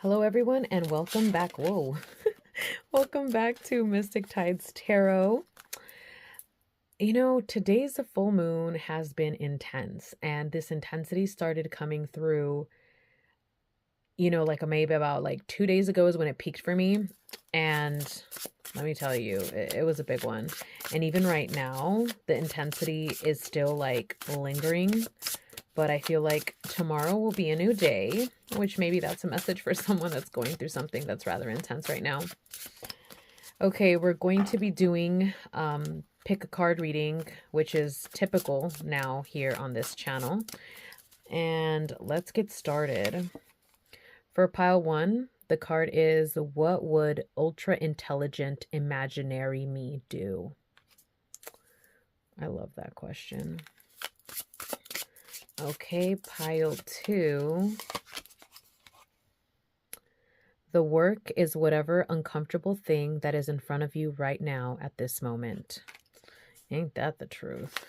Hello, everyone, and welcome back. Whoa. Welcome back to Mystic Tides Tarot. You know, today's full moon has been intense, and this intensity started coming through, like maybe about 2 days ago is when it peaked for me. And let me tell you, it was a big one. And even right now, the intensity is still lingering. But I feel like tomorrow will be a new day, which maybe that's a message for someone that's going through something that's rather intense right now. Okay, we're going to be doing pick a card reading, which is typical now here on this channel. And let's get started. For pile one, the card is, what would ultra intelligent imaginary me do? I love that question. Okay, pile two. The work is whatever uncomfortable thing that is in front of you right now at this moment. Ain't that the truth?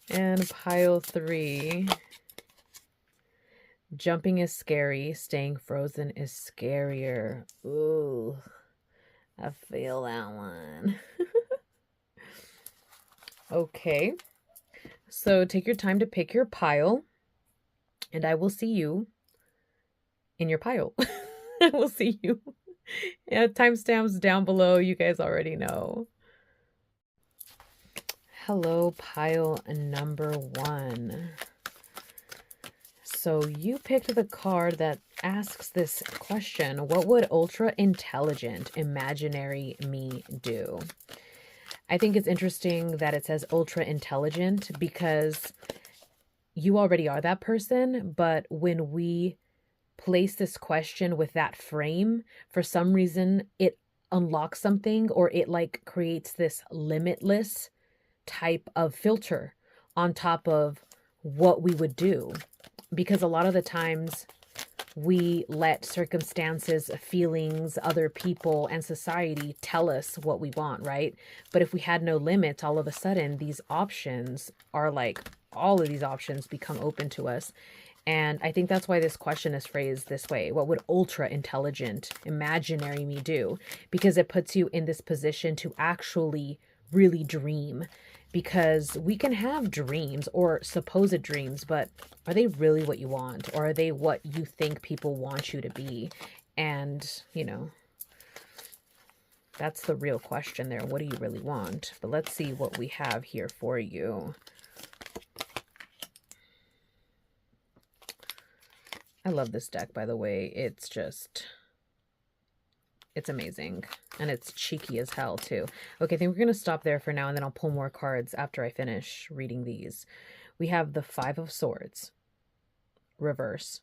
And pile three. Jumping is scary. Staying frozen is scarier. Ooh, I feel that one. Okay. So take your time to pick your pile, and I will see you in your pile. I will see you. Yeah, timestamps down below. You guys already know. Hello, pile number one. So you picked the card that asks this question: what would ultra intelligent imaginary me do? I think it's interesting that it says ultra intelligent because you already are that person, but when we place this question with that frame, for some reason it unlocks something, or it creates this limitless type of filter on top of what we would do. Because a lot of the times we let circumstances, feelings, other people, and society tell us what we want, right? But if we had no limits, all of a sudden these options are all of these options become open to us. And I think that's why this question is phrased this way. What would ultra intelligent imaginary me do? Because it puts you in this position to actually really dream. Because we can have dreams or supposed dreams, but are they really what you want? Or are they what you think people want you to be? And, that's the real question there. What do you really want? But let's see what we have here for you. I love this deck, by the way. It's amazing. And it's cheeky as hell, too. Okay, I think we're going to stop there for now, and then I'll pull more cards after I finish reading these. We have the Five of Swords, reverse.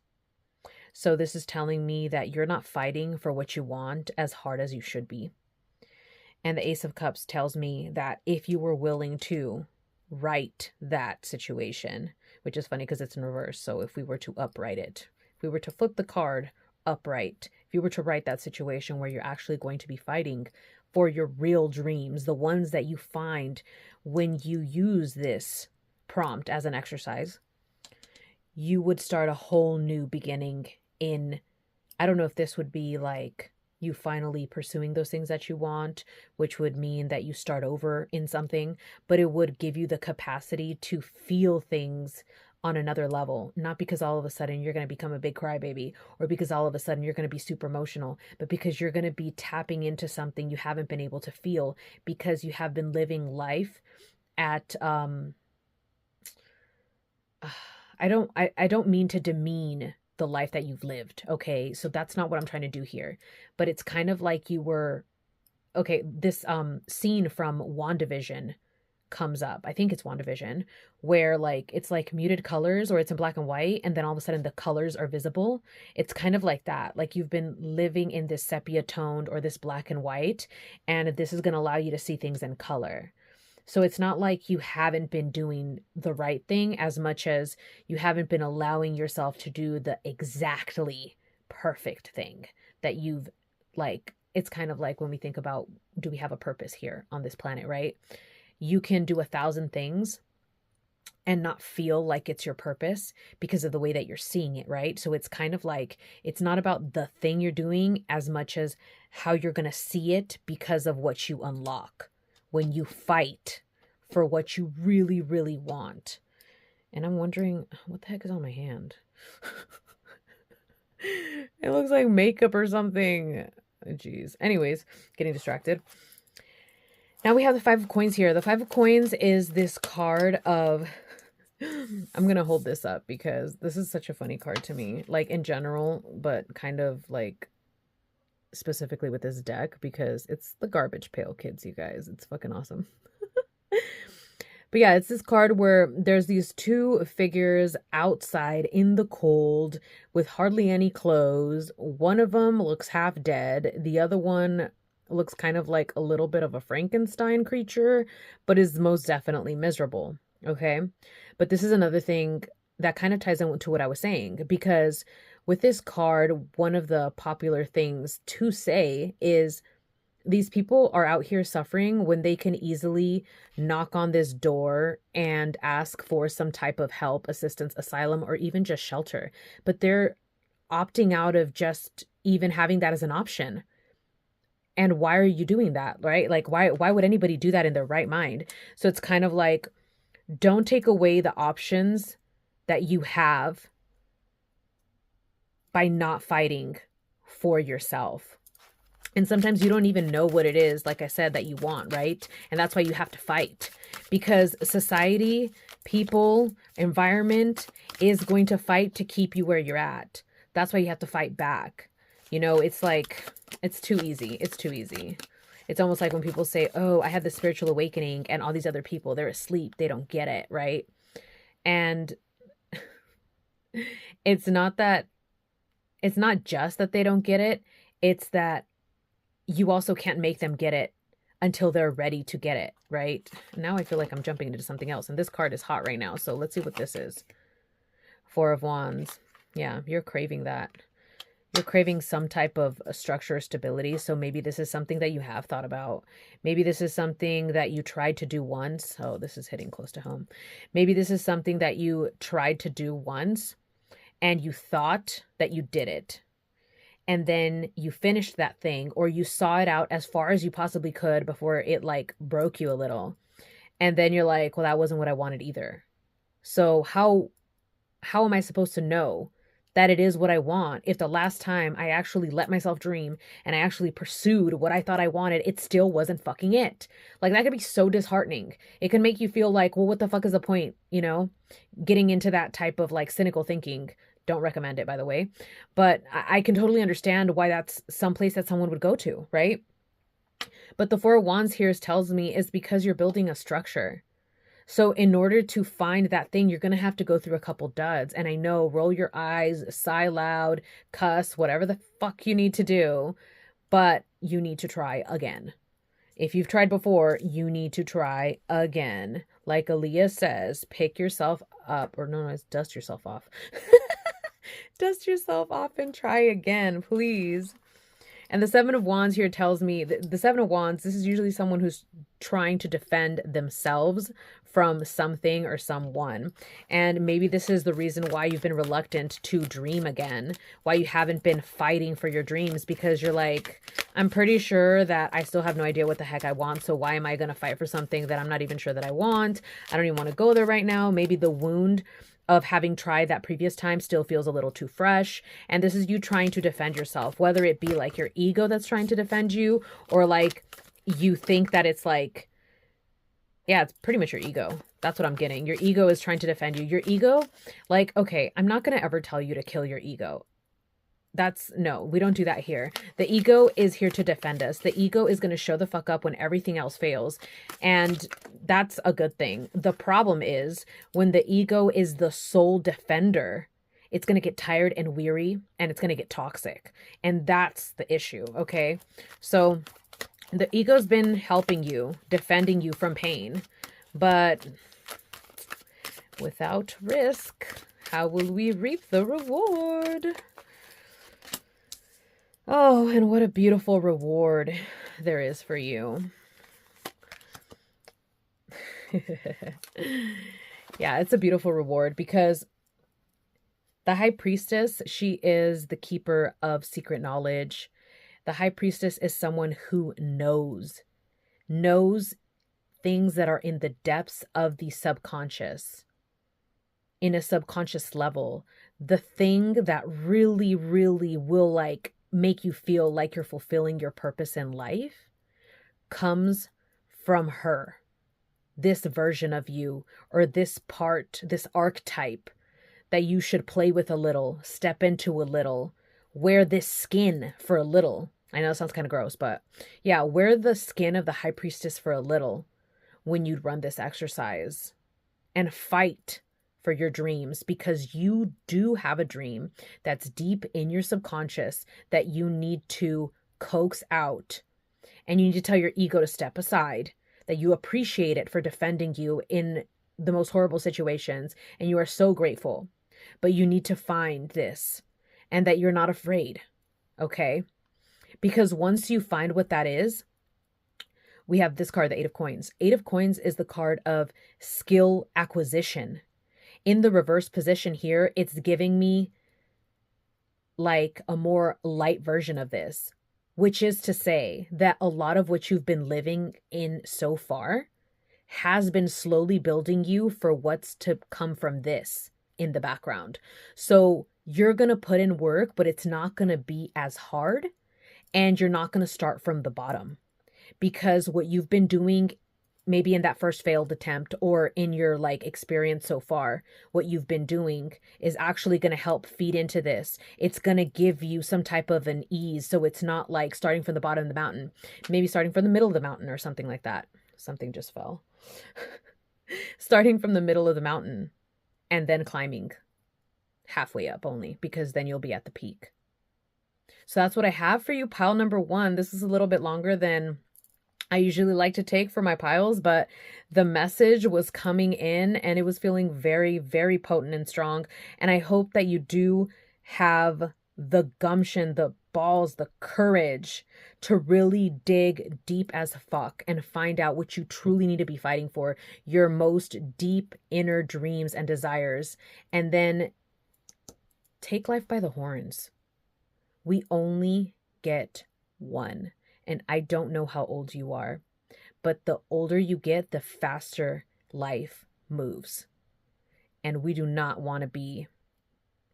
So this is telling me that you're not fighting for what you want as hard as you should be. And the Ace of Cups tells me that if you were willing to right that situation, which is funny because it's in reverse. So if we were to upright it, if we were to flip the card upright, if you were to write that situation where you're actually going to be fighting for your real dreams, the ones that you find when you use this prompt as an exercise, you would start a whole new beginning in, I don't know if this would be you finally pursuing those things that you want, which would mean that you start over in something, but it would give you the capacity to feel things on another level, not because all of a sudden you're going to become a big crybaby, or because all of a sudden you're going to be super emotional, but because you're going to be tapping into something you haven't been able to feel because you have been living life at I don't mean to demean the life that you've lived, okay? So that's not what I'm trying to do here. But it's kind of like you were, okay, this scene from WandaVision comes up. I think it's WandaVision, where it's muted colors, or it's in black and white, and then all of a sudden the colors are visible. It's kind of like that. Like you've been living in this sepia toned or this black and white, and this is going to allow you to see things in color. So it's not like you haven't been doing the right thing as much as you haven't been allowing yourself to do the exactly perfect thing that you've it's kind of like when we think about, do we have a purpose here on this planet, right? You can do 1,000 things and not feel like it's your purpose because of the way that you're seeing it, right? So it's kind of like, it's not about the thing you're doing as much as how you're going to see it because of what you unlock when you fight for what you really, really want. And I'm wondering, what the heck is on my hand? It looks like makeup or something. Jeez. Anyways, getting distracted. Now we have the 5 of coins here. The 5 of coins is this card of... I'm going to hold this up because this is such a funny card to me. Like in general, but kind of like specifically with this deck because it's the garbage pail kids, you guys. It's fucking awesome. But yeah, it's this card where there's these 2 figures outside in the cold with hardly any clothes. One of them looks half dead. The other one looks kind of like a little bit of a Frankenstein creature, but is most definitely miserable. Okay. But this is another thing that kind of ties into what I was saying, because with this card, one of the popular things to say is these people are out here suffering when they can easily knock on this door and ask for some type of help, assistance, asylum, or even just shelter. But they're opting out of just even having that as an option. And why are you doing that, right? Like, why would anybody do that in their right mind? So it's kind of like, don't take away the options that you have by not fighting for yourself. And sometimes you don't even know what it is, like I said, that you want, right? And that's why you have to fight, because society, people, environment is going to fight to keep you where you're at. That's why you have to fight back. You know, it's like, it's too easy. It's too easy. It's almost like when people say, oh, I had this spiritual awakening and all these other people, they're asleep. They don't get it, right? And it's not just that they don't get it. It's that you also can't make them get it until they're ready to get it, right? Now I feel like I'm jumping into something else. And this card is hot right now. So let's see what this is. 4 of Wands. Yeah, you're craving that. You're craving some type of structure or stability. So maybe this is something that you have thought about. Maybe this is something that you tried to do once. Oh, this is hitting close to home. Maybe this is something that you tried to do once and you thought that you did it. And then you finished that thing, or you saw it out as far as you possibly could before it like broke you a little. And then you're like, well, that wasn't what I wanted either. So how am I supposed to know that it is what I want if the last time I actually let myself dream and I actually pursued what I thought I wanted, it still wasn't fucking it? Like, that could be so disheartening. It can make you feel like, well, what the fuck is the point? You know, getting into that type of like cynical thinking. Don't recommend it, by the way. But I can totally understand why that's someplace that someone would go to, right? But the 4 of Wands here tells me is because you're building a structure. So in order to find that thing, you're going to have to go through a couple duds. And I know, roll your eyes, sigh loud, cuss, whatever the fuck you need to do. But you need to try again. If you've tried before, you need to try again. Like Aaliyah says, pick yourself up. Or no, it's dust yourself off. Dust yourself off and try again, please. And the 7 of Wands here tells me that the 7 of Wands, this is usually someone who's trying to defend themselves from something or someone. And maybe this is the reason why you've been reluctant to dream again, why you haven't been fighting for your dreams, because you're like, I'm pretty sure that I still have no idea what the heck I want. So why am I going to fight for something that I'm not even sure that I want? I don't even want to go there right now. Maybe the wound of having tried that previous time still feels a little too fresh. And this is you trying to defend yourself, whether it be like your ego that's trying to defend you, or like you think that it's like, yeah, it's pretty much your ego. That's what I'm getting. Your ego is trying to defend you. Your ego, like, okay, I'm not going to ever tell you to kill your ego. No, we don't do that here. The ego is here to defend us. The ego is going to show the fuck up when everything else fails. And that's a good thing. The problem is when the ego is the sole defender, it's going to get tired and weary, and it's going to get toxic. And that's the issue. Okay. So the ego's been helping you, defending you from pain, but without risk, how will we reap the reward? Oh, and what a beautiful reward there is for you. Yeah, it's a beautiful reward because the high priestess, she is the keeper of secret knowledge. The high priestess is someone who knows things that are in the depths of the subconscious, in a subconscious level. The thing that really, really will like make you feel like you're fulfilling your purpose in life comes from her. This version of you, or this part, this archetype that you should play with a little, step into a little, wear this skin for a little. I know it sounds kind of gross, but yeah, wear the skin of the high priestess for a little when you run this exercise and fight for your dreams, because you do have a dream that's deep in your subconscious that you need to coax out, and you need to tell your ego to step aside, that you appreciate it for defending you in the most horrible situations, and you are so grateful. But you need to find this, and that you're not afraid, okay? Because once you find what that is, we have this card, the Eight of Coins. Eight of Coins is the card of skill acquisition. In the reverse position here, it's giving me like a more light version of this, which is to say that a lot of what you've been living in so far has been slowly building you for what's to come from this in the background. So you're going to put in work, but it's not going to be as hard, and you're not going to start from the bottom, because what you've been doing maybe in that first failed attempt, or in your like experience so far, what you've been doing is actually going to help feed into this. It's going to give you some type of an ease. So it's not like starting from the bottom of the mountain, maybe starting from the middle of the mountain or something like that. Something just fell. Starting from the middle of the mountain and then climbing halfway up only, because then you'll be at the peak. So that's what I have for you, pile number one. This is a little bit longer than I usually like to take for my piles, but the message was coming in and it was feeling very, very potent and strong. And I hope that you do have the gumption, the balls, the courage to really dig deep as fuck and find out what you truly need to be fighting for, your most deep inner dreams and desires, and then take life by the horns. We only get one. And I don't know how old you are, but the older you get, the faster life moves. And we do not want to be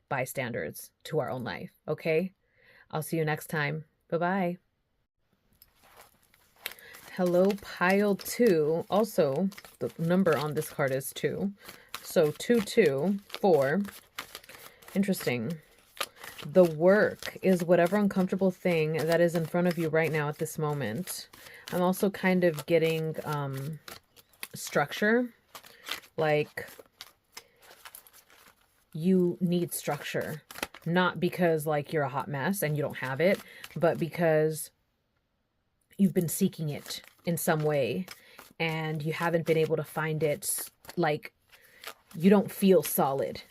bystanders to our own life, okay? I'll see you next time. Bye-bye. Hello, pile two. Also, the number on this card is 2. So 2, 2, 4. Interesting. The work is whatever uncomfortable thing that is in front of you right now at this moment. I'm also kind of getting structure. Like, you need structure. Not because like you're a hot mess and you don't have it, but because you've been seeking it in some way and you haven't been able to find it. Like, you don't feel solid.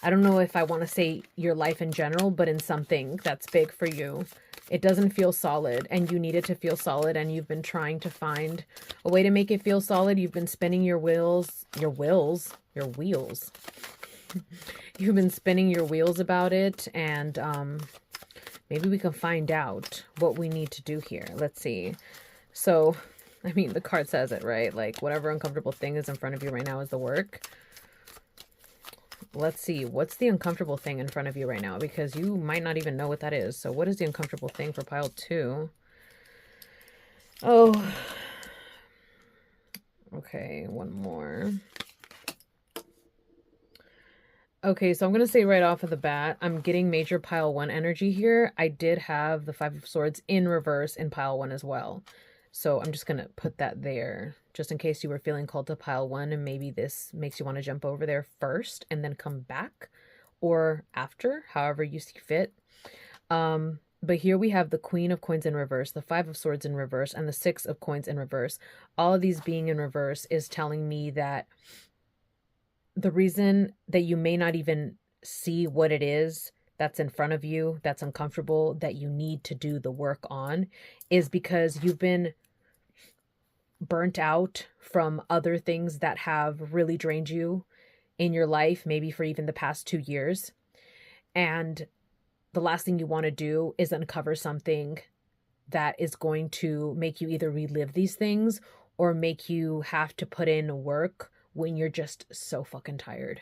I don't know if I want to say your life in general, but in something that's big for you, it doesn't feel solid, and you need it to feel solid, and you've been trying to find a way to make it feel solid. You've been spinning your wheels. You've been spinning your wheels about it, and maybe we can find out what we need to do here. Let's see. So, I mean, the card says it, right? Like, whatever uncomfortable thing is in front of you right now is the work. Let's see, what's the uncomfortable thing in front of you right now? Because you might not even know what that is. So what is the uncomfortable thing for pile 2? Oh, okay, one more. Okay, so I'm going to say right off of the bat, I'm getting major pile 1 energy here. I did have the 5 of Swords in reverse in pile 1 as well. So I'm just going to put that there, just in case you were feeling called to pile 1, and maybe this makes you want to jump over there first and then come back, or after, however you see fit. But here we have the Queen of Coins in reverse, the 5 of Swords in reverse, and the 6 of Coins in reverse. All of these being in reverse is telling me that the reason that you may not even see what it is that's in front of you, that's uncomfortable, that you need to do the work on, is because you've been burnt out from other things that have really drained you. in your life, maybe for even the past 2 years. And the last thing you want to do is uncover something that is going to make you either relive these things or make you have to put in work when you're just so fucking tired.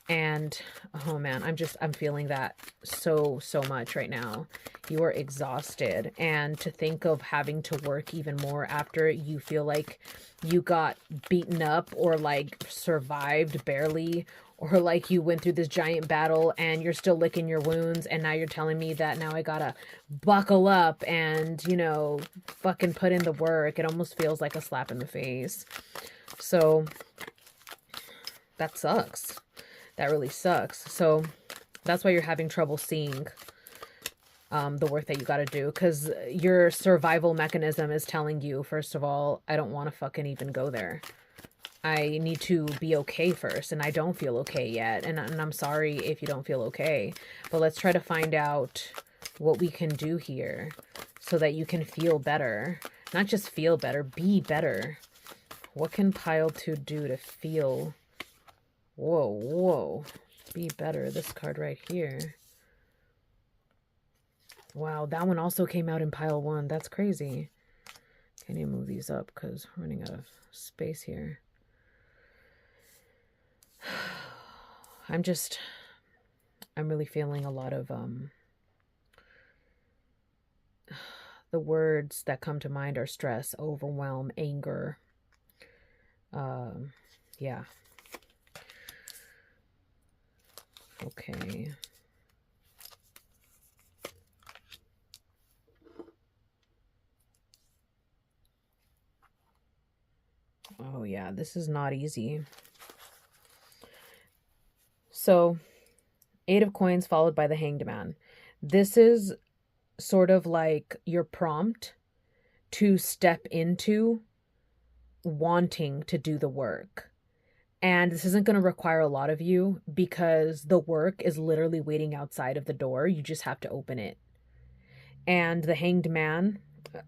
And oh man, I'm feeling that so much right now. You are exhausted, and to think of having to work even more after you feel like you got beaten up or like survived barely, or like you went through this giant battle and you're still licking your wounds, and now you're telling me that now I gotta buckle up and, you know, fucking put in the work. It almost feels like a slap in the face. So that sucks. That really sucks. So that's why you're having trouble seeing the work that you got to do, because your survival mechanism is telling you, first of all, I don't want to fucking even go there. I need to be okay first, and I don't feel okay yet. And I'm sorry if you don't feel okay, but let's try to find out what we can do here so that you can feel better. Not just feel better, be better. What can pile 2 do to feel? Whoa. Be better. This card right here. Wow, that one also came out in pile 1. That's crazy. Can you move these up because we're running out of space here? I'm really feeling a lot of the words that come to mind are stress, overwhelm, anger. Yeah. Okay. Oh yeah, this is not easy. So, 8 of coins followed by the Hanged Man. This is sort of like your prompt to step into wanting to do the work. And this isn't going to require a lot of you because the work is literally waiting outside of the door. You just have to open it. And the Hanged Man,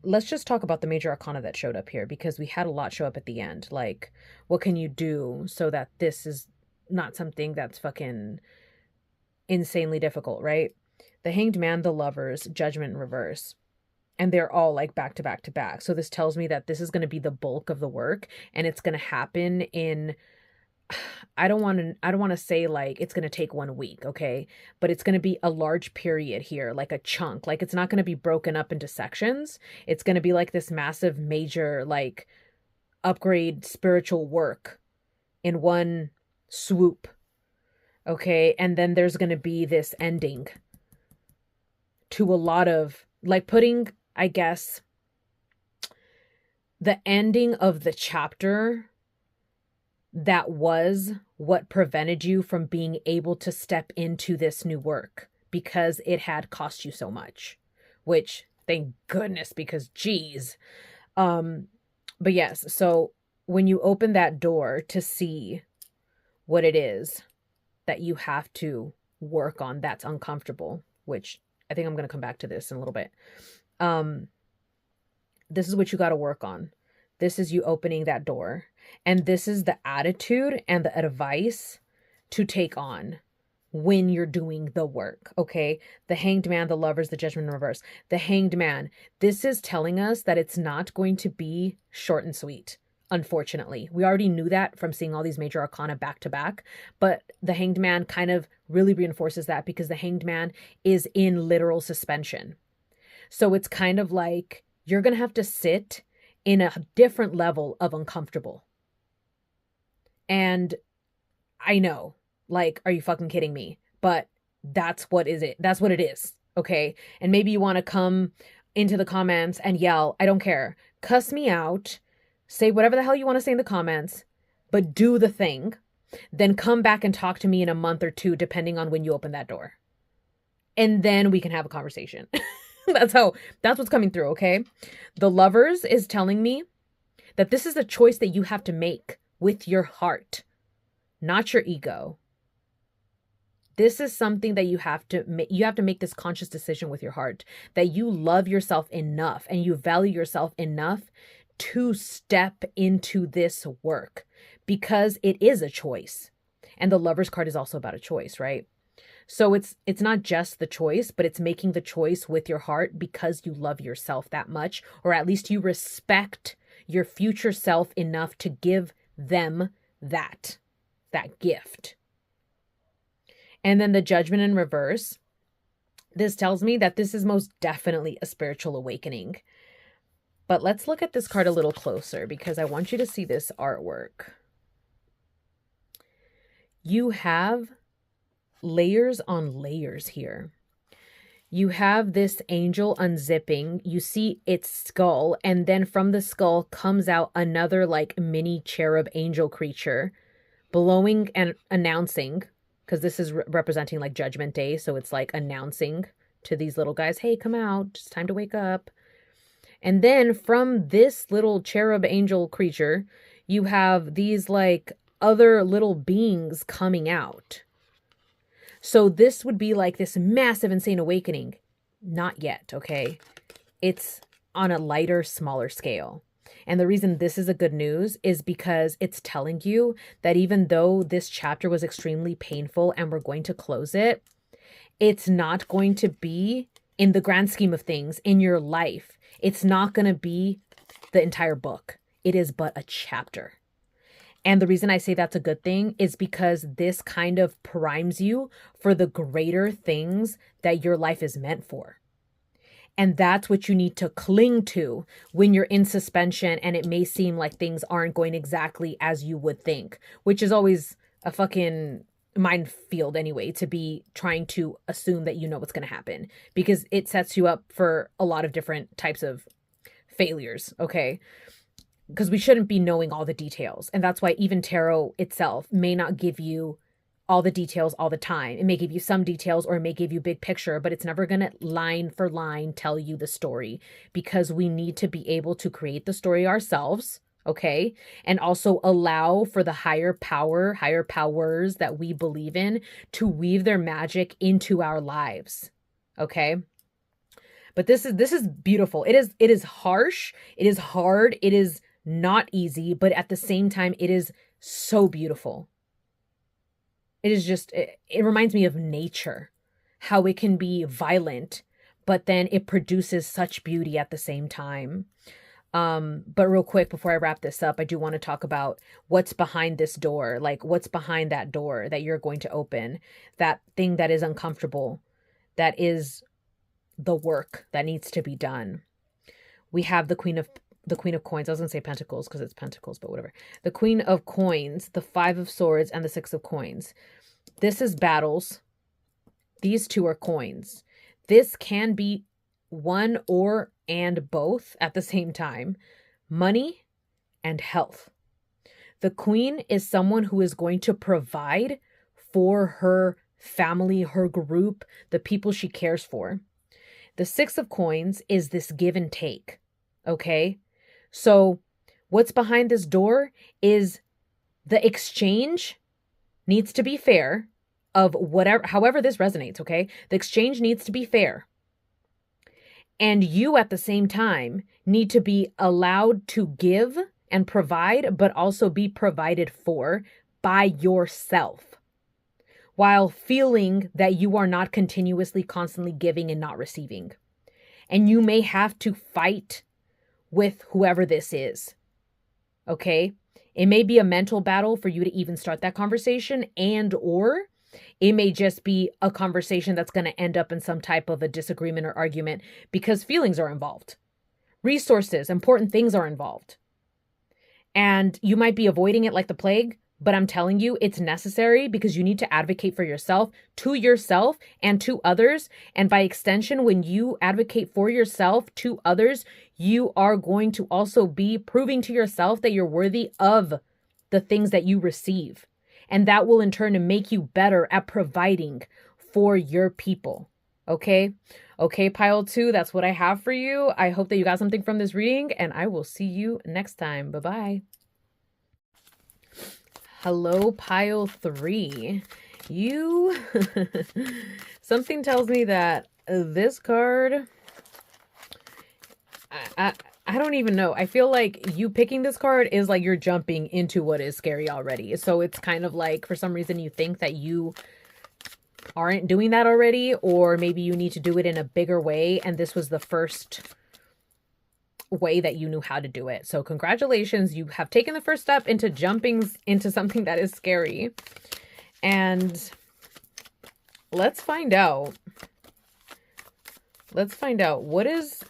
let's just talk about the major arcana that showed up here, because we had a lot show up at the end. Like, what can you do so that this is not something that's fucking insanely difficult, right? The Hanged Man, the Lovers, Judgment in reverse. And they're all like back to back to back. So this tells me that this is going to be the bulk of the work, and it's going to happen in, I don't want to say like it's going to take 1 week, okay? But it's going to be a large period here, like a chunk. Like, it's not going to be broken up into sections. It's going to be like this massive major like upgrade spiritual work in one swoop. Okay? And then there's going to be this ending to a lot of like putting, I guess, the ending of the chapter that was what prevented you from being able to step into this new work, because it had cost you so much, which thank goodness, because geez. But yes, so when you open that door to see what it is that you have to work on that's uncomfortable, which I think I'm going to come back to this in a little bit. This is what you got to work on. This is you opening that door. And this is the attitude and the advice to take on when you're doing the work, okay? The Hanged Man, the Lovers, the Judgment in reverse. The Hanged Man, this is telling us that it's not going to be short and sweet, unfortunately. We already knew that from seeing all these major arcana back to back, but the Hanged Man kind of really reinforces that, because the Hanged Man is in literal suspension. So it's kind of like you're going to have to sit in a different level of uncomfortable. And I know, like, are you fucking kidding me? But that's what it is, okay? And maybe you want to come into the comments and yell, I don't care. Cuss me out. Say whatever the hell you want to say in the comments, but do the thing. Then come back and talk to me in a month or 2, depending on when you open that door. And then we can have a conversation. That's what's coming through, okay? The Lovers is telling me that this is a choice that you have to make with your heart, not your ego. This is something that you have to make this conscious decision with your heart, that you love yourself enough and you value yourself enough to step into this work, because it is a choice. And the Lover's card is also about a choice, right? So it's not just the choice, but it's making the choice with your heart because you love yourself that much, or at least you respect your future self enough to give them that gift. And then the Judgment in reverse. This tells me that this is most definitely a spiritual awakening. But let's look at this card a little closer because I want you to see this artwork. You have layers on layers here. You have this angel unzipping. You see its skull, and then from the skull comes out another like mini cherub angel creature blowing and announcing, because this is representing like Judgment Day. So it's like announcing to these little guys, hey, come out. It's time to wake up. And then from this little cherub angel creature, you have these like other little beings coming out. So this would be like this massive, insane awakening. Not yet, okay? It's on a lighter, smaller scale. And the reason this is a good news is because it's telling you that even though this chapter was extremely painful and we're going to close it, it's not going to be, in the grand scheme of things, in your life, it's not going to be the entire book. It is but a chapter. And the reason I say that's a good thing is because this kind of primes you for the greater things that your life is meant for. And that's what you need to cling to when you're in suspension and it may seem like things aren't going exactly as you would think, which is always a fucking minefield anyway, to be trying to assume that you know what's going to happen, because it sets you up for a lot of different types of failures, okay? Because we shouldn't be knowing all the details. And that's why even tarot itself may not give you all the details all the time. It may give you some details or it may give you big picture, but it's never going to line for line tell you the story, because we need to be able to create the story ourselves, okay? And also allow for the higher powers that we believe in to weave their magic into our lives, okay? But this is beautiful. It is harsh. It is hard. It is not easy, but at the same time, it is so beautiful. It is just, it reminds me of nature, how it can be violent, but then it produces such beauty at the same time. But real quick, before I wrap this up, I do want to talk about what's behind this door, like what's behind that door that you're going to open, that thing that is uncomfortable, that is the work that needs to be done. We have the Queen of Coins. I was going to say Pentacles because it's Pentacles, but whatever. The Queen of Coins, the Five of Swords, and the Six of Coins. This is battles. These two are coins. This can be one or and both at the same time. Money and health. The Queen is someone who is going to provide for her family, her group, the people she cares for. The Six of Coins is this give and take. Okay? So what's behind this door is the exchange needs to be fair of whatever, however this resonates, okay? The exchange needs to be fair. And you at the same time need to be allowed to give and provide, but also be provided for by yourself, while feeling that you are not continuously, constantly giving and not receiving. And you may have to fight with whoever this is, okay? It may be a mental battle for you to even start that conversation, and or it may just be a conversation that's going to end up in some type of a disagreement or argument because feelings are involved. Resources, important things are involved. And you might be avoiding it like the plague, but I'm telling you, it's necessary because you need to advocate for yourself and to others. And by extension, when you advocate for yourself to others, you are going to also be proving to yourself that you're worthy of the things that you receive. And that will in turn make you better at providing for your people. Okay? Okay, pile 2, that's what I have for you. I hope that you got something from this reading, and I will see you next time. Bye-bye. Hello, pile 3. You, something tells me that this card, I I don't even know. I feel like you picking this card is like you're jumping into what is scary already. So it's kind of like for some reason you think that you aren't doing that already, or maybe you need to do it in a bigger way. And this was the first way that you knew how to do it. So congratulations. You have taken the first step into jumping into something that is scary. And let's find out. Let's find out what is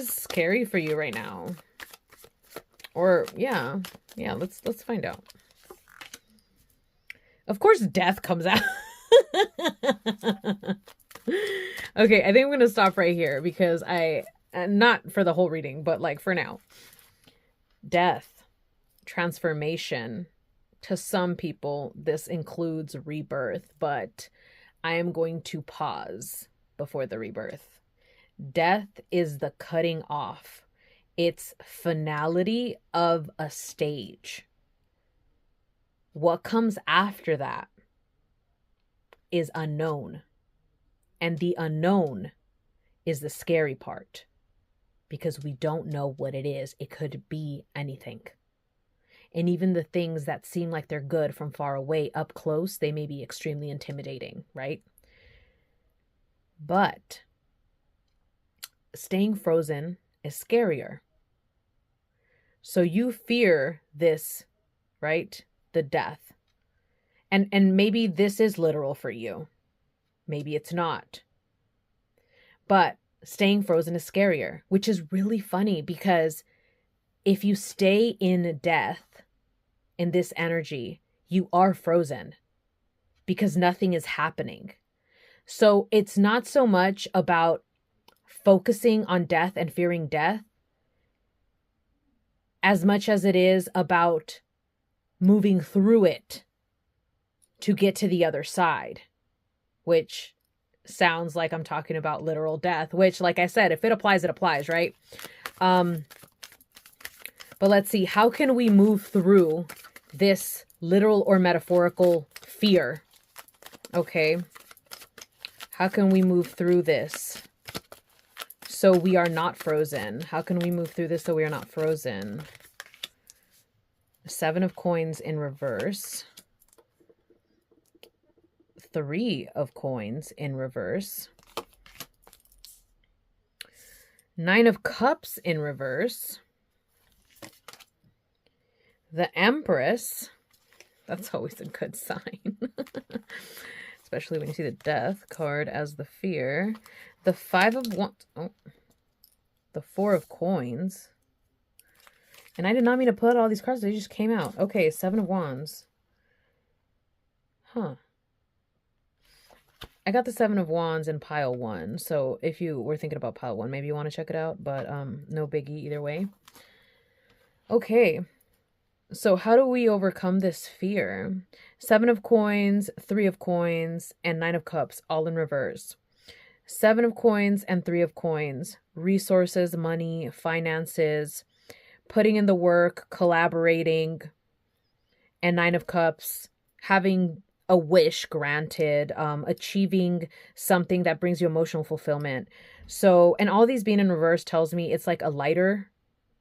scary for you right now. Or yeah, let's find out. Of course death comes out. Okay, I think I'm going to stop right here because not for the whole reading, but like for now. Death, transformation. To some people, this includes rebirth, but I am going to pause before the rebirth. Death is the cutting off. It's finality of a stage. What comes after that is unknown. And the unknown is the scary part because we don't know what it is. It could be anything. And even the things that seem like they're good from far away, up close, they may be extremely intimidating, right? But staying frozen is scarier. So you fear this, right? The death. And maybe this is literal for you. Maybe it's not. But staying frozen is scarier, which is really funny because if you stay in death, in this energy, you are frozen because nothing is happening. So it's not so much about focusing on death and fearing death as much as it is about moving through it to get to the other side, which sounds like I'm talking about literal death, which, like I said, if it applies, it applies, right? But let's see, how can we move through this literal or metaphorical fear? Okay. How can we move through this so we are not frozen? How can we move through this so we are not frozen? 7 of coins in reverse. 3 of coins in reverse. 9 of cups in reverse. The Empress. That's always a good sign. Especially when you see the death card as the fear. The 5 of wands. Oh. The 4 of coins. And I did not mean to put all these cards. They just came out. Okay, 7 of wands. Huh. I got the 7 of wands in pile 1. So if you were thinking about pile 1, maybe you want to check it out. But no biggie either way. Okay. So how do we overcome this fear? 7 of coins, 3 of coins, and 9 of cups, all in reverse. 7 of coins and 3 of coins. Resources, money, finances, putting in the work, collaborating. And 9 of cups, having a wish granted, achieving something that brings you emotional fulfillment. So, and all these being in reverse tells me it's like a lighter,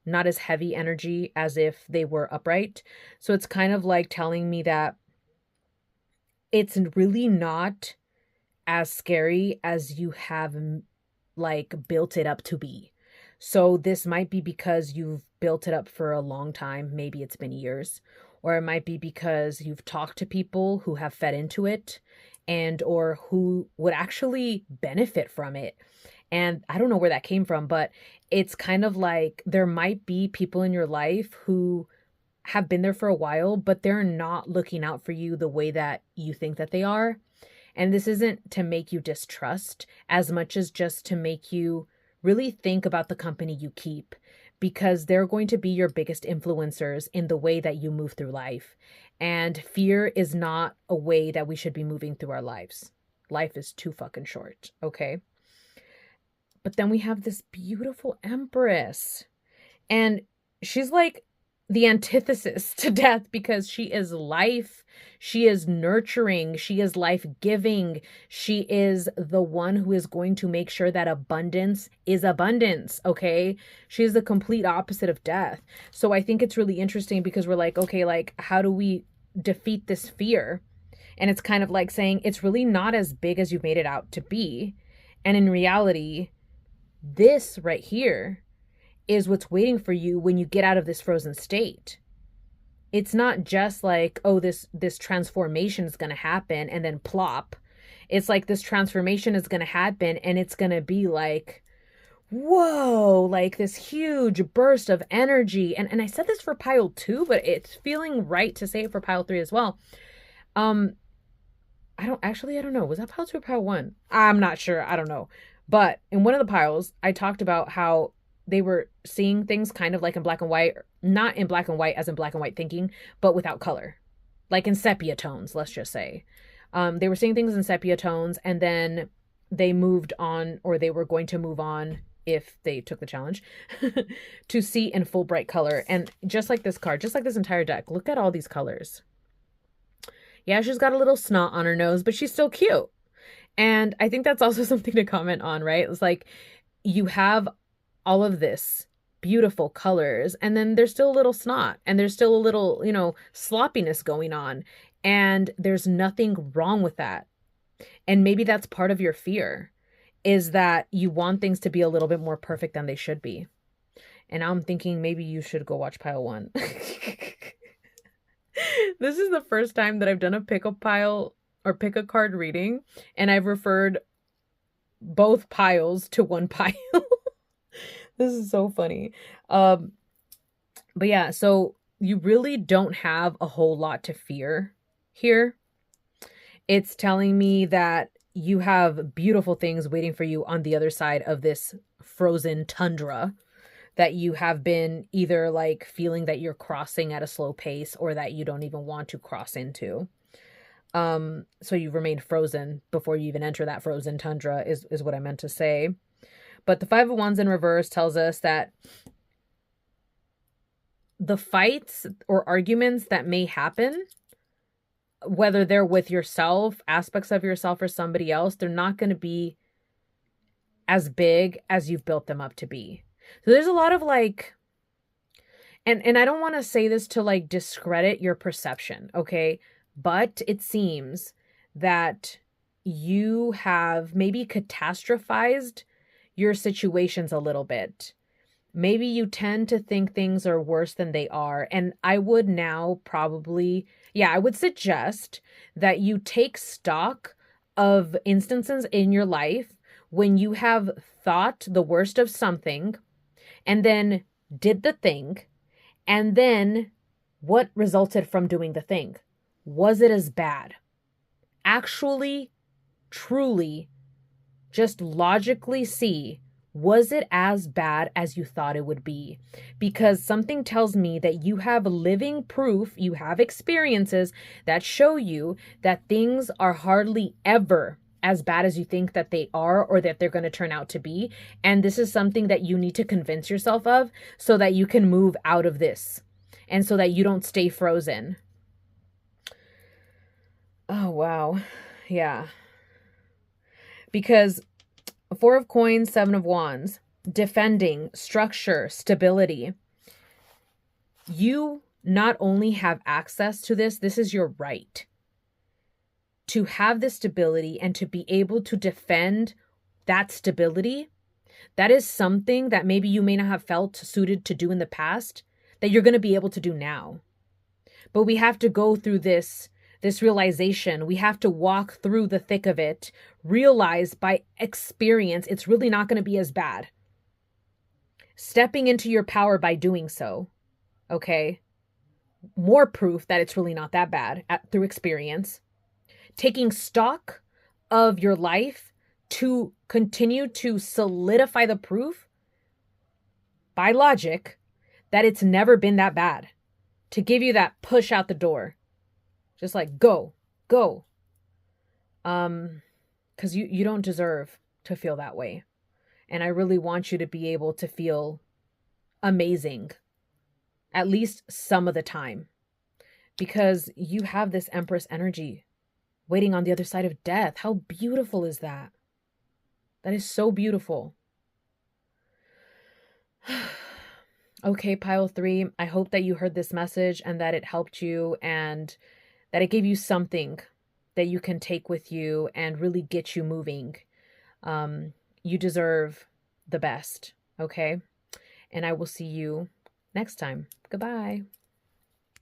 not as heavy energy as if they were upright. So it's kind of like telling me that it's really not as scary as you have like built it up to be. So this might be because you've built it up for a long time. Maybe it's been years. Or it might be because you've talked to people who have fed into it and or who would actually benefit from it. And I don't know where that came from, but it's kind of like there might be people in your life who have been there for a while, but they're not looking out for you the way that you think that they are. And this isn't to make you distrust as much as just to make you really think about the company you keep, because they're going to be your biggest influencers in the way that you move through life. And fear is not a way that we should be moving through our lives. Life is too fucking short, okay? But then we have this beautiful Empress. And she's like the antithesis to death, because she is life. She is nurturing. She is life-giving. She is the one who is going to make sure that abundance is abundance, okay? She is the complete opposite of death. So I think it's really interesting because we're like, okay, like, how do we defeat this fear? And it's kind of like saying it's really not as big as you've made it out to be. And in reality, this right here is what's waiting for you when you get out of this frozen state. It's not just like, oh, this transformation is going to happen and then plop. It's like this transformation is going to happen and it's going to be like, whoa, like this huge burst of energy. And I said this for pile 2, but it's feeling right to say it for pile 3 as well. I don't know. Was that pile 2 or pile 1? I'm not sure. I don't know. But in one of the piles, I talked about how they were seeing things kind of like in black and white, not in black and white as in black and white thinking, but without color, like in sepia tones, let's just say. They were seeing things in sepia tones, and then they moved on, or they were going to move on if they took the challenge to see in full bright color. And just like this card, just like this entire deck, look at all these colors. Yeah, she's got a little snot on her nose, but she's still cute. And I think that's also something to comment on, right? It's like you have all of this beautiful colors, and then there's still a little snot, and there's still a little, sloppiness going on. And there's nothing wrong with that. And maybe that's part of your fear, is that you want things to be a little bit more perfect than they should be. And I'm thinking maybe you should go watch pile 1. This is the first time that I've done a pick a pile or pick a card reading, and I've referred both piles to one pile. This is so funny. But yeah, so you really don't have a whole lot to fear here. It's telling me that you have beautiful things waiting for you on the other side of this frozen tundra that you have been either like feeling that you're crossing at a slow pace, or that you don't even want to cross into. So you've remained frozen before you even enter that frozen tundra is what I meant to say. But the 5 of Wands in reverse tells us that the fights or arguments that may happen, whether they're with yourself, aspects of yourself, or somebody else, they're not going to be as big as you've built them up to be. So there's a lot of like, and I don't want to say this to like discredit your perception, okay? But it seems that you have maybe catastrophized your situations a little bit. Maybe you tend to think things are worse than they are. And I would now probably, I would suggest that you take stock of instances in your life when you have thought the worst of something and then did the thing, and then what resulted from doing the thing. Was it as bad? Actually, truly, just logically see, was it as bad as you thought it would be? Because something tells me that you have living proof, you have experiences that show you that things are hardly ever as bad as you think that they are, or that they're going to turn out to be. And this is something that you need to convince yourself of so that you can move out of this and so that you don't stay frozen. Oh, wow. Yeah. Because 4 of Coins, 7 of Wands, defending, structure, stability. You not only have access to this is your right. To have this stability and to be able to defend that stability, that is something that maybe you may not have felt suited to do in the past, that you're going to be able to do now. But we have to go through this realization. We have to walk through the thick of it, realize by experience it's really not going to be as bad. Stepping into your power by doing so, okay? More proof that it's really not that bad through experience. Taking stock of your life to continue to solidify the proof by logic that it's never been that bad. To give you that push out the door. Just like, go. Because you don't deserve to feel that way. And I really want you to be able to feel amazing. at least some of the time, because you have this Empress energy waiting on the other side of death. How beautiful is that? That is so beautiful. Okay, pile 3, I hope that you heard this message and that it helped you and that it gave you something that you can take with you and really get you moving. You deserve the best, okay? And I will see you next time. Goodbye.